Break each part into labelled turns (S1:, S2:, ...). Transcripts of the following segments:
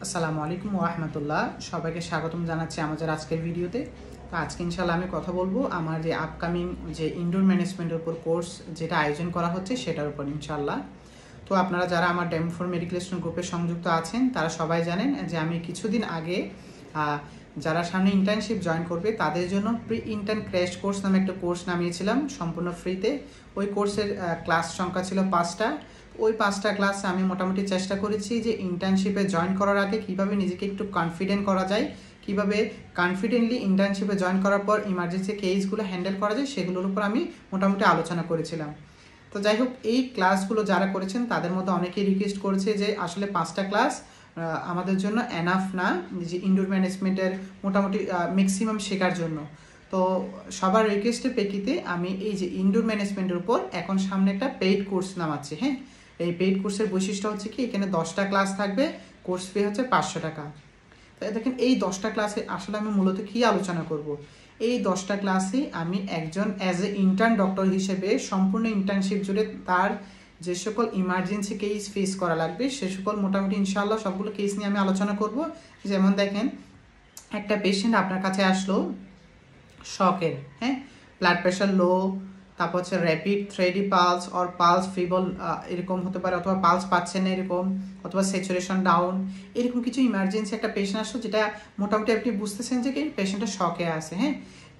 S1: আসসালামু আলাইকুম ওয়া রাহমাতুল্লাহ। সবাইকে স্বাগতম জানাচ্ছি আমাদের আজকের ভিডিওতে। তো আজকে ইনশাআল্লাহ আমি কথা বলবো আমার যে আপকামিং যে ইনডোর ম্যানেজমেন্টের উপর কোর্স যেটা আয়োজন করা হচ্ছে সেটার উপর ইনশাআল্লাহ। তো আপনারা যারা আমার ডেমো ফর মেডিকেল স্টুডেন্ট গ্রুপে সংযুক্ত আছেন তারা সবাই জানেন যে আমি কিছুদিন আগে যারা সামনে ইন্টার্নশিপ জয়েন করবে তাদের জন্য প্রি ইন্টার্ন ক্র্যাশ কোর্স নামে একটা কোর্স নামিয়েছিলাম সম্পূর্ণ ফ্রিতে। ওই কোর্সের ক্লাস সংখ্যা ছিল 5টা। ওই 5টা ক্লাসে আমি মোটামুটি চেষ্টা করেছি যে ইন্টার্নশিপে জয়েন করার আগে কীভাবে নিজেকে একটু কনফিডেন্ট করা যায়, কীভাবে কনফিডেন্টলি ইন্টার্নশিপে জয়েন করার পর ইমার্জেন্সি কেসগুলো হ্যান্ডেল করা যায় সেগুলোর উপর আমি মোটামুটি আলোচনা করেছিলাম। তো যাই হোক, এই ক্লাসগুলো যারা করেছেন তাদের মধ্যে অনেকেই রিকোয়েস্ট করেছে যে আসলে 5টা ক্লাস আমাদের জন্য এনাফ না যে ইনডোর ম্যানেজমেন্টের মোটামুটি ম্যাক্সিমাম শেখার জন্য। তো সবার রিকোয়েস্টের প্রেক্ষিতে আমি এই যে ইনডোর ম্যানেজমেন্টের উপর এখন সামনে একটা পেইড কোর্স নামাচ্ছি। হ্যাঁ, এই পেইড কোর্সের বৈশিষ্ট্য হচ্ছে কি এখানে 10টা ক্লাস থাকবে, কোর্স ফি হচ্ছে 500 টাকা। তো দেখেন এই 10টা ক্লাসে আসলে আমি মূলত কী আলোচনা করব। এই 10টা ক্লাসে আমি একজন অ্যাজ এ ইন্টার্ন ডক্টর হিসেবে সম্পূর্ণ ইন্টার্নশিপ জুড়ে তার যে সকল ইমার্জেন্সি কেস ফেস করা লাগবে সে সকল মোটামুটি ইনশাআল্লাহ সবগুলো কেস নিয়ে আমি আলোচনা করব। যেমন দেখেন, একটা পেশেন্ট আপনার কাছে আসলো শকের, হ্যাঁ, ব্লাড প্রেশার লো, তারপর হচ্ছে rapid thready pulse or pulse feeble এরকম হতে পারে, অথবা পালস পাচ্ছে না এরকম, অথবা স্যাচুরেশন ডাউন, এরকম কিছু ইমার্জেন্সি একটা পেশেন্ট আসলো যেটা মোটামুটি আপনি বুঝতেছেন যে কি পেশেন্টটা শকে আছে। হ্যাঁ,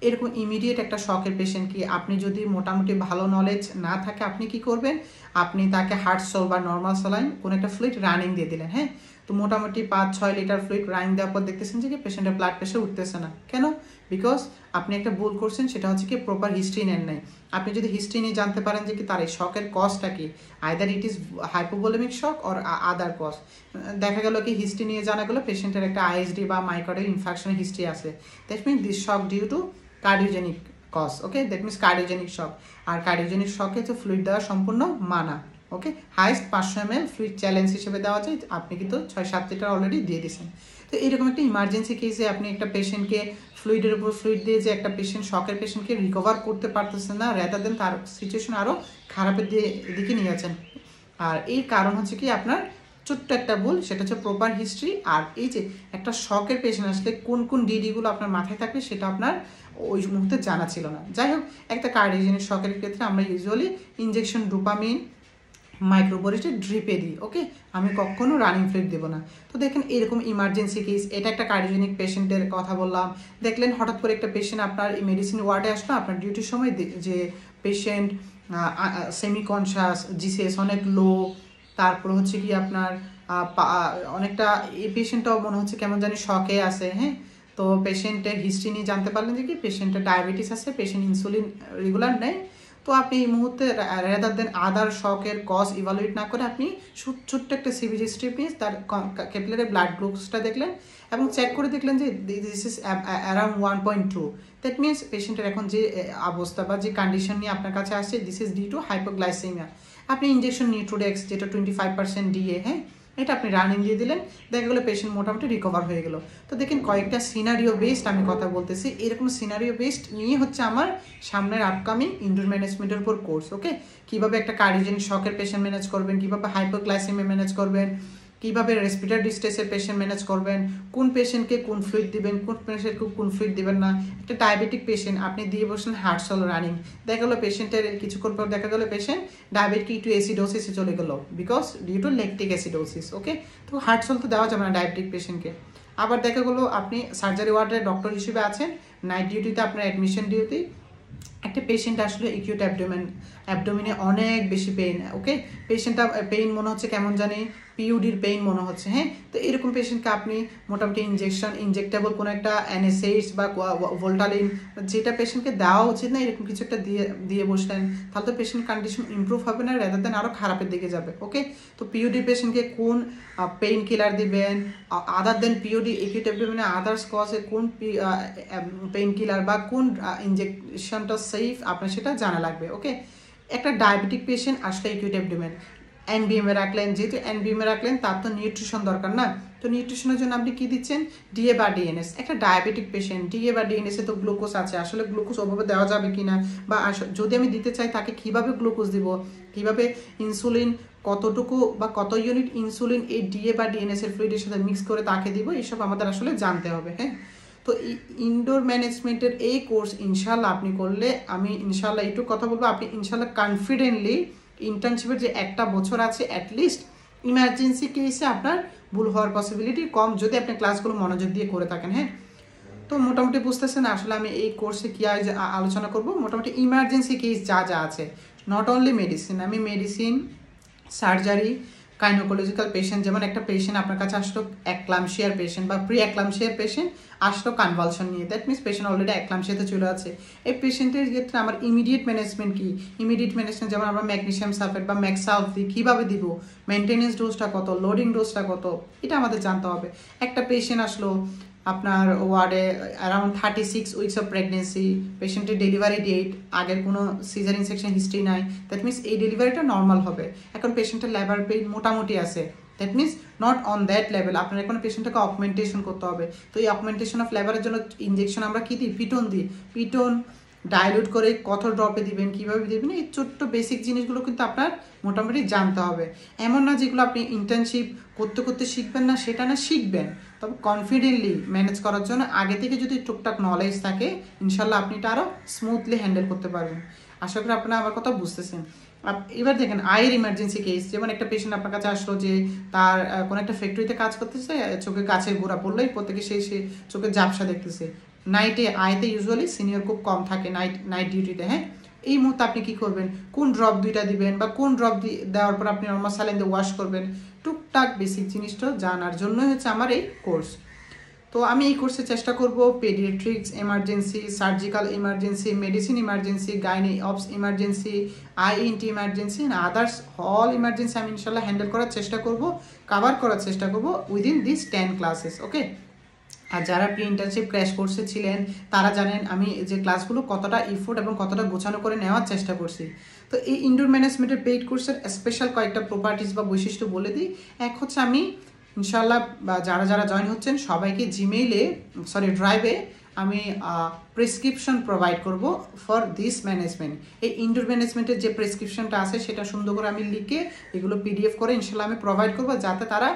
S1: এরকম ইমিডিয়েট একটা শকের পেশেন্ট কি আপনি যদি মোটামুটি ভালো নলেজ না থাকে আপনি কি করবেন, আপনি তাকে হার্ট সোল বা নর্মাল স্যালাইন কোনো একটা ফ্লুইড রানিং দিয়ে দিলেন। হ্যাঁ, তো মোটামুটি 5-6 লিটার ফ্লুইড রানিং দেওয়ার পর দেখতেছেন যে কি পেশেন্টের ব্লাড প্রেশার উঠতেছে না। কেন? বিকজ আপনি একটা ভুল করছেন, সেটা হচ্ছে কি প্রপার হিস্ট্রি নেন নাই। আপনি যদি হিস্ট্রি নিয়ে জানতে পারেন যে কি তার এই শকের কজটা কি, either it is hypovolemic shock or other cause, দেখা গেল কি হিস্ট্রি নিয়ে জানা গেলো পেশেন্টের একটা আইএসডি বা মাইকার্ডিয়াল ইনফেকশনের হিস্ট্রি আছে, that means this shock due to cardiogenic cause. Okay, that means cardiogenic shock. আর কার্ডিওজেনিক শকে হচ্ছে ফ্লুইড দেওয়া সম্পূর্ণ মানা। Okay, highest 500 ml fluid challenge হিসেবে দেওয়া যায়, আপনি কিন্তু 6-7 লিটার অলরেডি দিয়ে দিয়েছেন। তো এইরকম একটা ইমার্জেন্সি কেসে আপনি একটা পেশেন্টকে ফ্লুইডের উপর ফ্লুইড দিয়ে যে একটা পেশেন্ট শকের পেশেন্টকে রিকভার করতে পারতেছেন না, রেদার দেন তার সিচুয়েশন আরও খারাপের দিকে নিয়ে যাচ্ছেন। আর এই কারণ হচ্ছে কি আপনার ছোট্ট একটা ভুল, সেটা হচ্ছে প্রপার হিস্ট্রি। আর এই যে একটা শকের পেশেন্ট আসলে কোন কোন ডিডিগুলো আপনার মাথায় থাকবে সেটা আপনার ওই মুহূর্তে জানা ছিল না। যাই হোক, একটা কার্ডিওজেনিক শকের ক্ষেত্রে আমরা ইউজুয়ালি ইনজেকশন ডোপামিন মাইক্রোবোরেটে ড্রিপে দিই। ওকে, আমি কখনো রানিং ফ্লুইড দেবো না। তো দেখেন এরকম ইমার্জেন্সি কেস, এটা একটা কার্ডিওজেনিক পেশেন্টের কথা বললাম। দেখলেন হঠাৎ করে একটা পেশেন্ট আপনার মেডিসিন ওয়ার্ডে আসলো, আপনার ডিউটির সময় যে পেশেন্ট সেমি কনশাস, জিসিএস অনেক লো, তারপর হচ্ছে কি আপনার অনেকটা এই পেশেন্টটাও মনে হচ্ছে কেমন জানি শকে আছে। হ্যাঁ, তো পেশেন্টের হিস্ট্রি নিয়ে জানতে পারলেন যে কি পেশেন্টের ডায়াবেটিস আছে, পেশেন্ট ইনসুলিন রেগুলার নেয়। তো আপনি এই মুহূর্তে রেদার দেন আদার শকের কজ ইভালুয়েট না করে আপনি ছোট্ট একটা সিবিজি স্ট্রিপ নিয়ে তার ক্যাপিলারি ব্লাড গ্লুকোজটা দেখলেন এবং চেক করে দেখলেন যে this is around 1.2। That means পেশেন্টের এখন যে অবস্থা বা যে কন্ডিশন নিয়ে আপনার কাছে আসছে this is due to hypoglycemia. আপনি ইনজেকশন নিউট্রোডেক্স যেটা 25% ডিএ, হ্যাঁ, এটা আপনি রানিং দিয়ে দিলেন, দেখা গেলো পেশেন্ট মোটামুটি রিকভার হয়ে গেল। তো দেখেন কয়েকটা সিনারিও বেসড আমি কথা বলতেছি, এরকম সিনারিও বেসড নিয়ে হচ্ছে আমার সামনের আপকামিং ইনডোর ম্যানেজমেন্টের উপর কোর্স। ওকে, কীভাবে একটা কার্ডিওজেনিক শকের পেশেন্ট ম্যানেজ করবেন, কীভাবে হাইপোগ্লাইসেমিয়া ম্যানেজ করবেন, কীভাবে রেসপিরেটরি ডিস্ট্রেসের পেশেন্ট ম্যানেজ করবেন, কোন পেশেন্টকে কোন ফ্লুইড দিবেন, কোন পেশেন্টকে কোন ফ্লুইড দিবেন না। একটা ডায়াবেটিক পেশেন্ট আপনি দিয়ে বসলেন হার্ট সোল রানিং, দেখা গেলো পেশেন্টের কিছুক্ষণ পর দেখা গেলো পেশেন্ট ডায়াবেটিক টু অ্যাসিডোসিসে চলে গেলো because due to lactic acidosis. Okay, তো হার্ট সোল তো দেওয়া যাবে না ডায়াবেটিক পেশেন্টকে। আবার দেখা গেলো আপনি সার্জারি ওয়ার্ডের ডক্টর হিসেবে আছেন, নাইট ডিউটিতে আপনার অ্যাডমিশন ডিউটি, একটা পেশেন্ট আসলে একিউট অ্যাবডোমিনে অনেক বেশি পেইন। ওকে, পেশেন্টটা পেইন মনে হচ্ছে কেমন জানি পিইউডির পেইন মনে হচ্ছে। হ্যাঁ, তো এরকম পেশেন্টকে আপনি মোটামুটি ইনজেক্টেবল কোনো একটা অ্যানেসেইডস বা ভোল্টালিন যেটা পেশেন্টকে দেওয়া উচিত না এরকম কিছু একটা দিয়ে বসলেন, তাহলে তো পেশেন্ট কন্ডিশন ইমপ্রুভ হবে না, রেদার দেন আরও খারাপের দিকে যাবে। ওকে, তো পিইউডি পেশেন্টকে কোন পেইন কিলার দিবেন, আদার দেন পিইউডি একিউট অ্যাবডোমিনে আদার্স কজে কোন পেইন কিলার বা কোন ইনজেকশনটা সেফ আপনার সেটা জানা লাগবে। ওকে, একটা ডায়াবেটিক পেশেন্ট আসলে একিউট অ্যাবডোমেন, এনবিএম এ রাখলেন, যেহেতু এনবিএম এ রাখলেন তার তো নিউট্রিশন দরকার না, তো নিউট্রিশনের জন্য আপনি কি দিচ্ছেন, ডিএ বা ডিএনএস। একটা ডায়াবেটিক পেশেন্ট ডিএ বা ডিএনএস এ তো গ্লুকোজ আছে, আসলে গ্লুকোজ ওভাবে দেওয়া যাবে কিনা, বা যদি আমি দিতে চাই তাকে কিভাবে গ্লুকোজ দিব, কিভাবে ইনসুলিন কতটুকু বা কত ইউনিট ইনসুলিন এই ডিএ বা ডিএনএস এর ফ্লুইডের সাথে মিক্স করে তাকে দিব, এসব আমাদের আসলে জানতে হবে। হ্যাঁ, তো ইনডোর ম্যানেজমেন্টের এই কোর্স ইনশাল্লাহ আপনি করলে, আমি ইনশাল্লাহ একটু কথা বলবো, আপনি ইনশাল্লাহ কনফিডেন্টলি ইন্টার্নশিপের যে একটা বছর আছে অ্যাটলিস্ট ইমার্জেন্সি কেসে আপনার ভুল হওয়ার পসিবিলিটি কম, যদি আপনি ক্লাসগুলো মনোযোগ দিয়ে করে থাকেন। হ্যাঁ, তো মোটামুটি বুঝতেছেন আসলে আমি এই কোর্সে কী আলোচনা করব। মোটামুটি ইমার্জেন্সি কেস যা যা আছে, নট অনলি মেডিসিন, আমি মেডিসিন, সার্জারি, গাইনোকোলজিক্যাল পেশেন্ট, যেমন একটা পেশেন্ট আপনার কাছে আসলো অ্যাক্লামশিয়ার পেশেন্ট বা প্রি অ্যাক্লামশিয়ার পেশেন্ট আসলো কনভালশন নিয়ে, দ্যাট মিনস পেশেন্ট অলরেডি অ্যাক্লামশিয়াতে চলে আছে। এই পেশেন্টের ক্ষেত্রে আমার ইমিডিয়েট ম্যানেজমেন্ট কি, ইমিডিয়েট ম্যানেজমেন্ট যেমন আমরা ম্যাগনেসিয়াম সালফেট বা ম্যাক্সালফ দিই, কীভাবে দিব, মেনটেনেন্স ডোজটা কত, লোডিং ডোজটা কত, এটা আমাদের জানতে হবে। একটা পেশেন্ট আসলো আপনার ওয়ার্ডে অ্যারাউন্ড 36 উইকস অফ প্রেগনেন্সি, পেশেন্টের ডেলিভারি ডেট, আগের কোনো সিজারিন সেকশন হিস্ট্রি নাই, দ্যাট মিনস এই ডেলিভারিটা নর্মাল হবে। এখন পেশেন্টের লেবার পেইন মোটামুটি আছে, that means not on that level, আপনার এখন পেশেন্টটাকে অগমেন্টেশন করতে হবে। তো এই অগমেন্টেশন অফ লেবারের জন্য ইনজেকশন আমরা কী দিই, পিটন দিই। পিটন ডাইলুট করে কত ড্রপে দিবেন, কীভাবে দিবেন, এই ছোট্ট বেসিক জিনিসগুলো কিন্তু আপনার মোটামুটি জানতে হবে। এমন না যেগুলো আপনি ইন্টার্নশিপ করতে করতে শিখবেন না, সেটা না, শিখবেন, তবে কনফিডেন্টলি ম্যানেজ করার জন্য আগে থেকে যদি টুকটাক নলেজ থাকে ইনশাল্লাহ আপনি এটা আরও স্মুথলি হ্যান্ডেল করতে পারবেন। আশা করি আপনারা আমার কথা বুঝতেছেন। এবার দেখেন আয়ের ইমার্জেন্সি কেস, যেমন একটা পেশেন্ট আপনার কাছে আসলো যে তার কোনো একটা ফ্যাক্টরিতে কাজ করতেছে, চোখে গাছের গোড়া পড়লেই প্রত্যেকে সে চোখে ঝাপসা দেখতেছে। নাইটে আয়তে ইউজুয়ালি সিনিয়র খুব কম থাকে নাইট ডিউটিতে। হ্যাঁ, এই মুহূর্তে আপনি কি করবেন, কোন ড্রপ দুইটা দিবেন বা কোন ড্রপ দেওয়ার পর আপনি নর্মাল স্যালাইন দিয়ে ওয়াশ করবেন, টুকটাক বেসিক জিনিসটা জানার জন্যই হচ্ছে আমার এই কোর্স। তো আমি এই কোর্সে চেষ্টা করব paediatrics emergency, surgical emergency, medicine emergency, gynae obs emergency, ENT emergency, others all emergency আমি ইনশাল্লাহ হ্যান্ডেল করার চেষ্টা করব, কাভার করার চেষ্টা করব উইদিন দিস 10 ক্লাসেস। ওকে, আর যারা প্রি ইন্টার্নশিপ ক্র্যাশ কোর্সে ছিলেন তারা জানেন আমি যে ক্লাসগুলো কতটা ইফোর্ট এবং কতটা গোছানো করে নেওয়ার চেষ্টা করছি। তো এই ইনডোর ম্যানেজমেন্টের পেইড কোর্সের স্পেশাল কয়েকটা প্রপার্টিস বা বৈশিষ্ট্য বলে দিই। এক হচ্ছে আমি ইনশাল্লাহ যারা যারা জয়েন হচ্ছেন সবাইকে ড্রাইভে আমি প্রেসক্রিপশন প্রোভাইড করব ফর দিস ম্যানেজমেন্ট। এই ইনডোর ম্যানেজমেন্টের যে প্রেসক্রিপশনটা আছে সেটা সুন্দর করে আমি লিখে এগুলো পিডিএফ করে ইনশাল্লাহ আমি প্রোভাইড করবো, যাতে তারা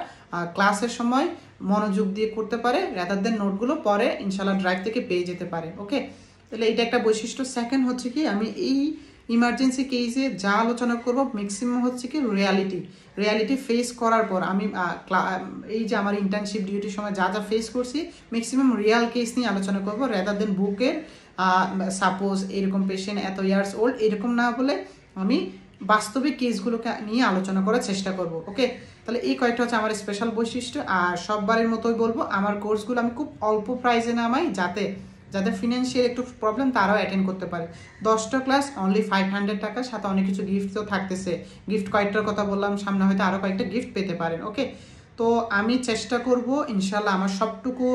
S1: ক্লাসের সময় মনোযোগ দিয়ে করতে পারে, রাদার দেন নোটগুলো পরে ইনশাল্লাহ ড্রাইভ থেকে পেয়ে যেতে পারে। ওকে, তাহলে এটা একটা বৈশিষ্ট্য। সেকেন্ড হচ্ছে কি, আমি এই ইমার্জেন্সি কেসে যা আলোচনা করব ম্যাক্সিমাম হচ্ছে কি রিয়ালিটি ফেস করার পর আমি এই যে আমার ইন্টার্নশিপ ডিউটির সময় যা যা ফেস করছি ম্যাক্সিমাম রিয়াল কেস নিয়ে আলোচনা করব, রাদার দেন বুকের সাপোজ এরকম পেশেন্ট এত ইয়ার্স ওল্ড এরকম না বলে আমি বাস্তবিক কেসগুলোকে নিয়ে আলোচনা করার চেষ্টা করব। ওকে, তাহলে এই কয়েকটা হচ্ছে আমার স্পেশাল বৈশিষ্ট্য। আর সববারের মতোই বলবো আমার কোর্সগুলো আমি খুব অল্প প্রাইসে নামাই, যাদের ফিনান্সিয়াল একটু প্রবলেম তারাও অ্যাটেন্ড করতে পারে। 10টা ক্লাস অনলি 500 টাকা, সাথে অনেক কিছু গিফট তো থাকতেছে। গিফট কয়েকটার কথা বললাম, সামনে হয়তো আরও কয়েকটা গিফট পেতে পারেন। ওকে, তো আমি চেষ্টা করব ইনশাল্লাহ আমার সবটুকু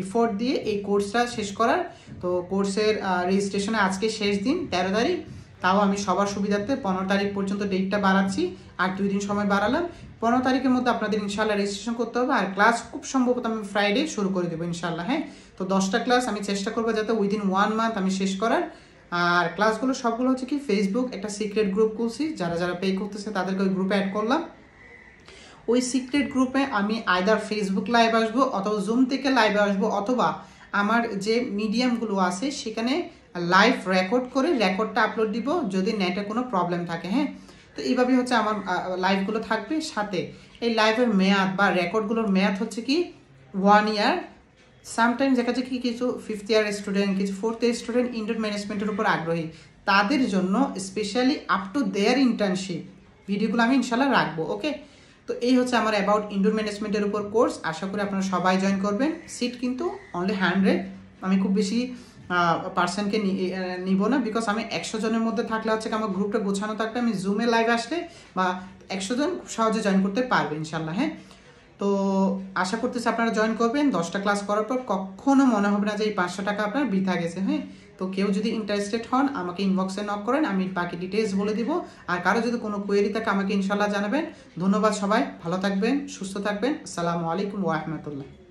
S1: এফোর্ট দিয়ে এই কোর্সটা শেষ করার। তো কোর্সের রেজিস্ট্রেশনে আজকে শেষ দিন 13 তারিখ, তাও আমি সবার সুবিধার্থে 15 তারিখ পর্যন্ত ডেটটা বাড়াচ্ছি, আর 2 দিন সময় বাড়ালাম। 15 তারিখের মধ্যে আপনাদের ইনশাল্লাহ রেজিস্ট্রেশন করতে হবে, আর ক্লাস খুব সম্ভবত আমি ফ্রাইডে শুরু করে দেবো ইনশাল্লাহ। হ্যাঁ, তো 10টা ক্লাস আমি চেষ্টা করবো যাতে উইদিন 1 মান্থ আমি শেষ করার। আর ক্লাসগুলো সবগুলো হচ্ছে কি ফেসবুক একটা সিক্রেট গ্রুপ খুলছি, যারা যারা পে করতেছে তাদেরকে ওই গ্রুপে অ্যাড করলাম। ওই সিক্রেট গ্রুপে আমি আইদার ফেসবুক লাইভ আসবো অথবা জুম থেকে লাইভে আসবো, অথবা আমার যে মিডিয়ামগুলো আছে সেখানে লাইভ রেকর্ড করে রেকর্ডটা আপলোড দিব যদি নেটে কোনো প্রবলেম থাকে। হ্যাঁ, তো এইভাবেই হচ্ছে আমার লাইভগুলো থাকবে। সাথে এই লাইভের মেয়াদ বা রেকর্ডগুলোর মেয়াদ হচ্ছে কি 1 ইয়ার। সামটাইমস দেখা যায় কি কিছু 5th ইয়ার স্টুডেন্ট, কিছু 4th ইয়ার স্টুডেন্ট ইনডোর ম্যানেজমেন্টের উপর আগ্রহী, তাদের জন্য specially up to their internship ভিডিওগুলো আমি ইনশাল্লাহ রাখবো। ওকে, তো এই হচ্ছে আমার অ্যাবাউট ইনডোর ম্যানেজমেন্টের উপর কোর্স। আশা করি আপনারা সবাই জয়েন করবেন। সিট কিন্তু অনলি 100, আমি খুব বেশি পার্সনকে নিব না, বিকজ আমি 100 জনের মধ্যে থাকলে হচ্ছে আমার গ্রুপটা গোছানো থাকলে আমি জুমে লাইভ আসলে বা 100 জন খুব সহজে জয়েন করতে পারবে ইনশাল্লাহ। হ্যাঁ, তো আশা করতেছি আপনারা জয়েন করবেন। 10টা ক্লাস করার পর কখনো মনে হবে না যে এই 500 টাকা আপনার বৃথা গেছে। হ্যাঁ, তো কেউ যদি ইন্টারেস্টেড হন আমাকে ইনবক্সে নক করেন, আমি বাকি ডিটেলস বলে দিব। আর কারো যদি কোনো কোয়েরি থাকে আমাকে ইনশাল্লাহ জানাবেন। ধন্যবাদ সবাই, ভালো থাকবেন, সুস্থ থাকবেন। আসসালামু আলাইকুম ওয়া রাহমাতুল্লাহ।